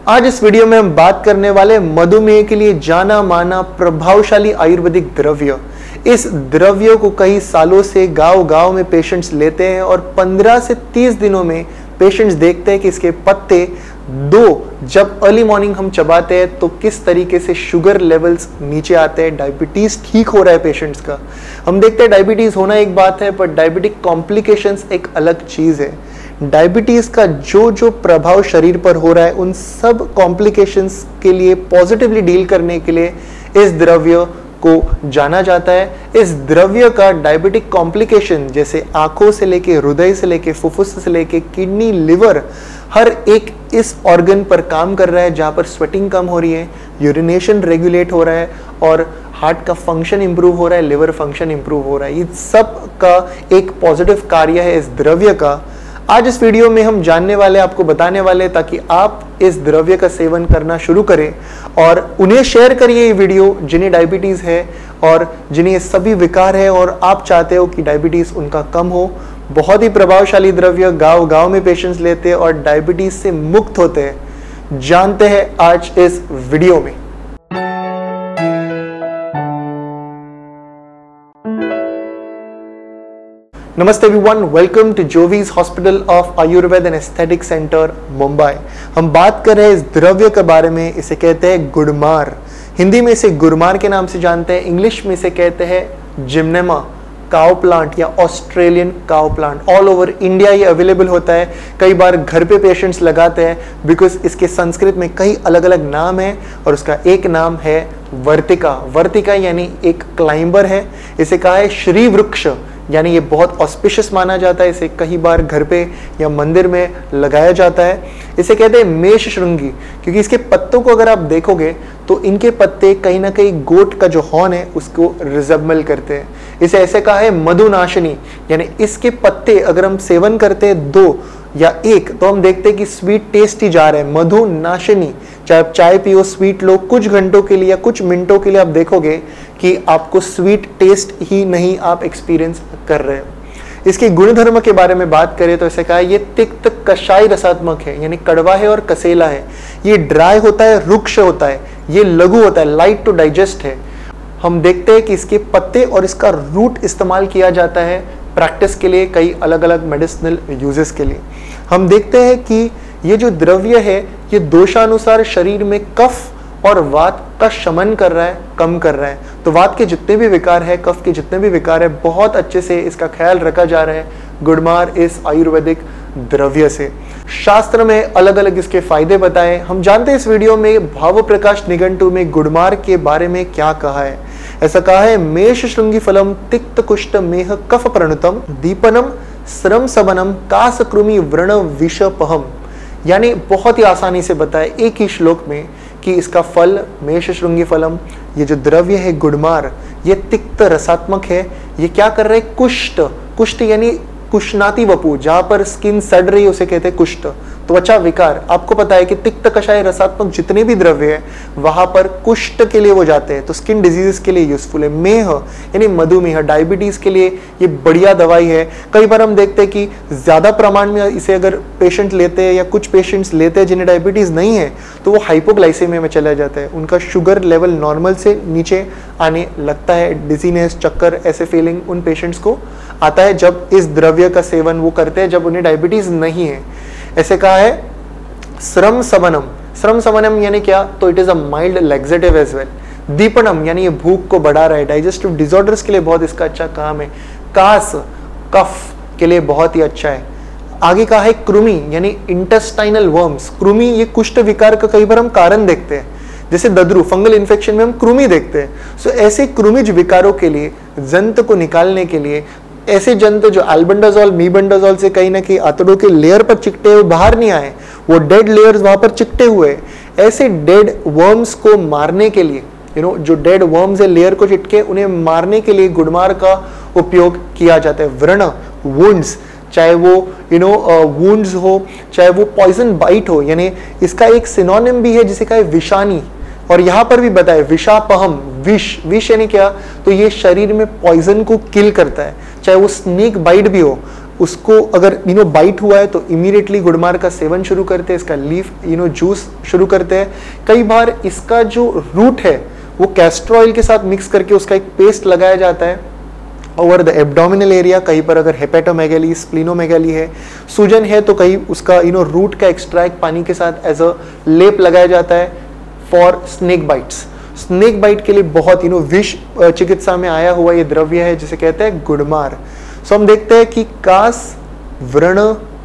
आज इस वीडियो में हम बात करने वाले मधुमेह के लिए जाना माना प्रभावशाली आयुर्वेदिक द्रव्य। इस द्रव्य को कई सालों से गांव-गांव में पेशेंट्स लेते हैं और 15 से 30 दिनों में पेशेंट्स देखते हैं कि इसके पत्ते जब अर्ली मॉर्निंग हम चबाते हैं तो किस तरीके से शुगर लेवल्स नीचे आते हैं, डायबिटीज ठीक हो रहा है पेशेंट्स का। हम देखते हैं डायबिटीज होना एक बात है, पर डायबिटिक कॉम्प्लिकेशंस एक अलग चीज है। डायबिटीज का जो प्रभाव शरीर पर हो रहा है उन सब कॉम्प्लिकेशंस के लिए पॉजिटिवली डील करने के लिए इस द्रव्य को जाना जाता है। इस द्रव्य का डायबिटिक कॉम्प्लिकेशन जैसे आंखों से लेके हृदय से लेके फुफ्फुस से लेके किडनी लिवर हर एक इस ऑर्गन पर काम कर रहा है, जहां पर स्वेटिंग कम हो रही है, यूरिनेशन रेगुलेट हो रहा है और हार्ट का फंक्शन इंप्रूव हो रहा है, लिवर फंक्शन इंप्रूव हो रहा है। ये सब का एक पॉजिटिव कार्य है इस द्रव्य का। आज इस वीडियो में हम जानने वाले, आपको बताने वाले, ताकि आप इस द्रव्य का सेवन करना शुरू करें और उन्हें शेयर करिए ये वीडियो जिन्हें डायबिटीज है और जिन्हें सभी विकार है और आप चाहते हो कि डायबिटीज उनका कम हो। बहुत ही प्रभावशाली द्रव्य, गांव-गांव में पेशेंट्स लेते हैं और डायबिटीज से मुक्त होते हैं। जानते हैं आज इस वीडियो में। नमस्ते everyone, welcome to Jovees hospital of Ayurveda and aesthetic centre Mumbai. हम बात कर रहे हैं इस द्रव्य के बारे में। इसे कहते हैं गुड़मार। हिंदी में इसे गुड़मार के नाम से जानते हैं, इंग्लिश में इसे कहते हैं जिम्नेमा काउ प्लांट या Australian cow plant. All over India ये अवेलेबल होता है। कई बार घर पे पेशेंट्स लगाते हैं बिकॉज इसके संस्कृत में कई अलग अलग नाम है और उसका एक नाम है वर्तिका। वर्तिका यानी एक क्लाइंबर है। इसे कहा है श्री वृक्ष, यानी ये बहुत ऑस्पिशियस माना जाता है। इसे कई बार घर पे या मंदिर में लगाया जाता है। इसे कहते हैं मेष श्रृंगी क्योंकि इसके पत्तों को अगर आप देखोगे तो इनके पत्ते कहीं ना कहीं गोट का जो हॉर्न है उसको रिजेंबल करते हैं। इसे ऐसे कहा है मधुनाशिनी, यानी इसके पत्ते अगर हम सेवन करते हैं 2 या 1 तो हम देखते हैं कि स्वीट टेस्ट ही जा रहा है। मधुनाशिनी, चाहे आप चाय पियो, स्वीट लो, कुछ घंटों के लिए या कुछ मिनटों के लिए आप देखोगे कि आपको स्वीट टेस्ट ही नहीं आप एक्सपीरियंस कर रहे हो। इसके गुणधर्म के बारे में बात करें तो ऐसे कहा है ये तिक्त कषाय रसात्मक है, यानी कड़वा है और कसेला है। ये ड्राई होता है, रुक्ष होता है, ये लघु होता है, लाइट टू डाइजेस्ट है। हम देखते हैं कि इसके पत्ते और इसका रूट इस्तेमाल किया जाता है प्रैक्टिस के लिए, कई अलग अलग मेडिसिनल यूजेस के लिए। हम देखते हैं कि ये जो द्रव्य है ये दोषानुसार शरीर में कफ और वात का शमन कर रहा है, कम कर रहा है। तो वात के जितने भी विकार है, कफ के जितने भी विकार है, बहुत अच्छे से इसका ख्याल रखा जा रहा है गुड़मार इस आयुर्वेदिक द्रव्य से। शास्त्र में अलग अलग इसके फायदे बताए। हम जानते हैं इस वीडियो में भाव प्रकाश निघंटु में गुड़मार के बारे में क्या कहा है। ऐसा कहा है मेष श्रृंगी फलम तिक्त कुष्ठ मेह कफ प्रणुतम दीपनम श्रम सबनम कास कृमि व्रण विषपहम, यानी बहुत ही आसानी से बताए एक ही श्लोक में कि इसका फल मेष श्रृंगी फलम, ये जो द्रव्य है गुड़मार, ये तिक्त रसात्मक है। ये क्या कर रहे हैं? कुष्ठ, कुष्ठ यानी कुष्णाति वपु, जहां पर स्किन सड़ रही है उसे कहते हैं कुष्ठ, त्वचा विकार। आपको पता है कि तिक्त कषाय रसात्मक जितने भी द्रव्य है वहां पर कुष्ठ के लिए वो जाते हैं, तो स्किन डिजीजेस के लिए यूजफुल है। मेह यानी मधुमेह, डायबिटीज के लिए ये बढ़िया दवाई है। कई बार हम देखते हैं कि ज्यादा प्रमाण में इसे अगर पेशेंट लेते हैं या कुछ पेशेंट्स लेते हैं जिन्हें डायबिटीज नहीं है तो वो हाइपोग्लाइसेमिया में चला जाता है, उनका शुगर लेवल नॉर्मल से नीचे आने लगता है, डिजीनेस, चक्कर, ऐसे फीलिंग उन पेशेंट्स को आता है जब इस द्रव्य का सेवन वो करते हैं, जब उन्हें डायबिटीज नहीं है। ऐसे कहा है श्रम समनम, श्रम समनम यानी क्या? तो it is a mild laxative as well. दीपनम यानी ये भूख को बढ़ा रहा है, डाइजेस्टिव डिसऑर्डर्स के लिए बहुत इसका अच्छा काम है। कास, कफ के लिए बहुत ही अच्छा है। आगे कहा है कृमि यानी इंटेस्टाइनल वर्म्स। कृमि ये कुष्ठ विकार का कई बार हम कारण देखते हैं, जैसे दद्रु, फंगल इन्फेक्शन में हम कृमि देखते हैं। सो ऐसे कृमिज विकारों के लिए, जंत को निकालने के लिए, ऐसे जंतु जो एल्बेंडाजोल, मीबेंडाजोल से कहीं ना कहीं आंतड़ों के लेयर पर चिकटे हुए बाहर नहीं आए, वो डेड लेयर्स वहां पर चिकटे हुए, ऐसे डेड वर्म्स को मारने के लिए, जो डेड वर्म्स है लेयर को चिटके, उन्हें मारने के लिए गुड़मार का उपयोग किया जाता है। व्रण, वुंड्स, चाहे वो वुंड्स हो, चाहे वो पॉइजन बाइट हो, यानी इसका एक सिनोनिम भी है जिसे कहा है विषानी, और यहां पर भी बताए विषापहम, विष, विष यानी क्या? तो ये शरीर में पॉइजन को किल करता है, चाहे वो स्नेक बाइट भी हो, उसको अगर बाइट हुआ है तो इमीडिएटली गुड़मार का सेवन शुरू करते हैं, इसका लीफ जूस शुरू करते हैं। कई बार इसका जो रूट है वो कैस्टर ऑयल के साथ मिक्स करके उसका एक पेस्ट लगाया जाता है ओवर द एब्डोमिनल एरिया। कहीं पर अगर हेपेटोमेगैली, स्प्लीनोमेगैली है, सूजन है तो कहीं उसका रूट का एक्सट्रैक्ट पानी के साथ एज अ लेप लगाया जाता है for snake bites. Snake bite के लिए बहुत विष चिकित्सा में आया हुआ ये द्रव्य है जिसे कहते हैं गुड़मार। सो हम देखते हैं कि कास, व्रण,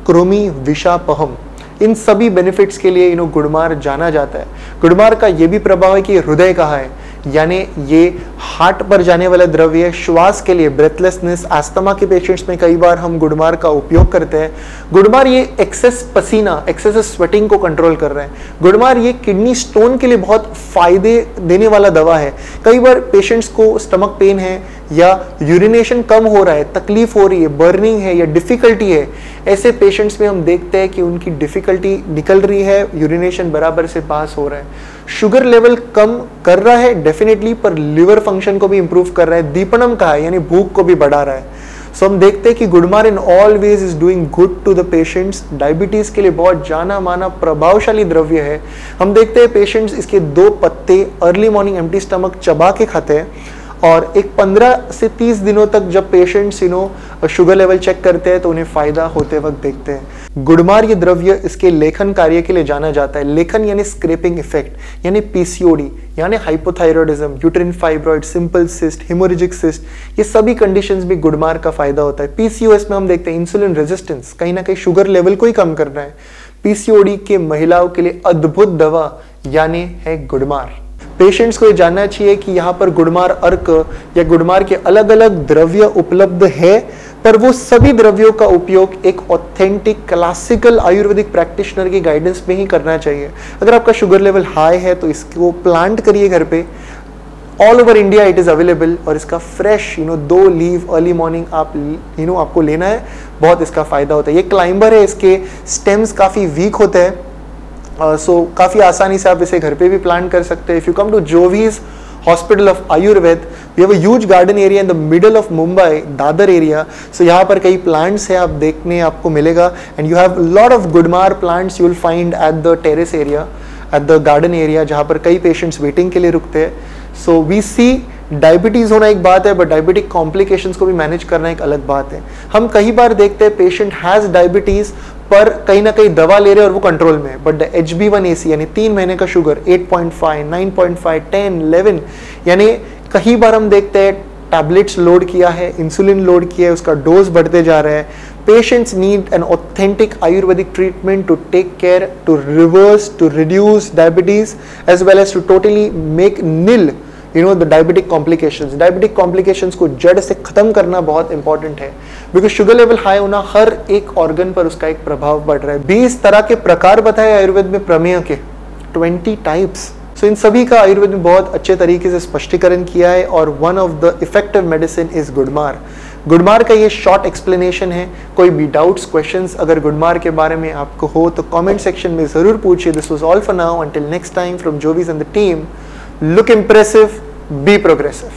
कृमि, विषापहम, इन सभी बेनिफिट्स के लिए गुड़मार जाना जाता है। गुड़मार का ये भी प्रभाव है कि हृदय कहाँ है, यानी ये हार्ट पर जाने वाला द्रव्य है। श्वास के लिए, ब्रेथलेसनेस, अस्थमा के पेशेंट्स में कई बार हम गुड़मार का उपयोग करते हैं। गुड़मार ये एक्सेस पसीना, एक्सेस स्वेटिंग को कंट्रोल कर रहे हैं। गुड़मार ये किडनी स्टोन के लिए बहुत फायदे देने वाला दवा है। कई बार पेशेंट्स को स्टमक पेन है या यूरिनेशन कम हो रहा है, तकलीफ हो रही है, बर्निंग है या डिफिकल्टी है, ऐसे पेशेंट्स में हम देखते हैं कि उनकी डिफिकल्टी निकल रही है, यूरिनेशन बराबर से पास हो रहा है। शुगर लेवल कम कर रहा है डेफिनेटली, पर लिवर फंक्शन को भी इंप्रूव कर रहा है। दीपनम का है यानी भूख को भी बढ़ा रहा है। सो हम देखते हैं कि gurmar in all ways is doing good to the patients. Diabetes के लिए बहुत जाना माना प्रभावशाली द्रव्य है। हम देखते हैं पेशेंट्स इसके 2 पत्ते अर्ली मॉर्निंग एम्प्टी स्टमक चबा के खाते हैं और एक 15 से 30 दिनों तक जब पेशेंट्स शुगर लेवल चेक करते हैं तो उन्हें फायदा होते वक्त देखते हैं। गुड़मार ये द्रव्य इसके लेखन कार्य के लिए जाना जाता है। लेखन यानी स्क्रैपिंग इफेक्ट, यानी पीसीओडी, यानी hypothyroidism, uterine fibroid, simple cyst, haemorrhagic cyst, ये सभी कंडीशंस भी गुड़मार का फायदा होता है। पीसीओएस में हम देखते हैं इंसुलिन रेजिस्टेंस, कहीं ना कहीं शुगर लेवल को ही कम करना है। पीसीओडी के महिलाओं के लिए अद्भुत दवा यानी है गुड़मार। पेशेंट्स को ये जानना चाहिए कि यहाँ पर गुड़मार अर्क या गुड़मार के अलग अलग द्रव्य उपलब्ध है, पर वो सभी द्रव्यों का उपयोग एक ऑथेंटिक क्लासिकल आयुर्वेदिक प्रैक्टिशनर की गाइडेंस में ही करना चाहिए। अगर आपका शुगर लेवल हाई है तो इसको प्लांट करिए घर पे। All over India it is available और इसका फ्रेश 2 लीव अर्ली मॉर्निंग आपको लेना है, बहुत इसका फायदा होता है। ये क्लाइंबर है, इसके स्टेम्स काफी वीक होते हैं, सो काफ़ी आसानी से आप इसे घर पे भी प्लांट कर सकते हैं। If you come to Jovees hospital of Ayurveda, we have a huge garden area in the middle of Mumbai, Dadar area. So यहाँ पर कई प्लांट्स हैं, आप देखने आपको मिलेगा, and you have lot of gurmar plants you will find at the terrace area, at the garden area, जहाँ पर कई पेशेंट्स वेटिंग के लिए रुकते हैं। सो वी सी डायबिटीज होना एक बात है, बट डायबिटिक कॉम्प्लिकेशंस को भी मैनेज करना एक अलग बात है। हम कई बार देखते हैं पेशेंट हैज डायबिटीज पर कहीं ना कहीं दवा ले रहे हैं और वो कंट्रोल में है, बट द HB1AC यानी 3 महीने का शुगर 8.5, 9.5, 10, 11, यानी कई बार हम देखते हैं टैबलेट्स लोड किया है, इंसुलिन लोड किया है, उसका डोज बढ़ते जा रहा है। Patients need an authentic Ayurvedic treatment to take care, to reverse, to reduce diabetes as well as to totally make nil the diabetic complications. Diabetic complications को जड़ से खत्म करना बहुत इंपॉर्टेंट है, बिकॉज शुगर लेवल हाई होना हर एक ऑर्गन पर उसका एक प्रभाव पड़ रहा है। 20 तरह के प्रकार बताए आयुर्वेद में प्रमेय के, 20 टाइप्स। सो इन सभी का आयुर्वेद में बहुत अच्छे तरीके से स्पष्टीकरण किया है और one of the effective medicine is gurmar. Gurmar का ये शॉर्ट एक्सप्लेनेशन है। कोई भी डाउट्स, क्वेश्चंस अगर गुड़मार के बारे में आपको हो तो कमेंट सेक्शन में जरूर पूछिए। This was all for now, until next time from Jovees and the team, look impressive, be progressive.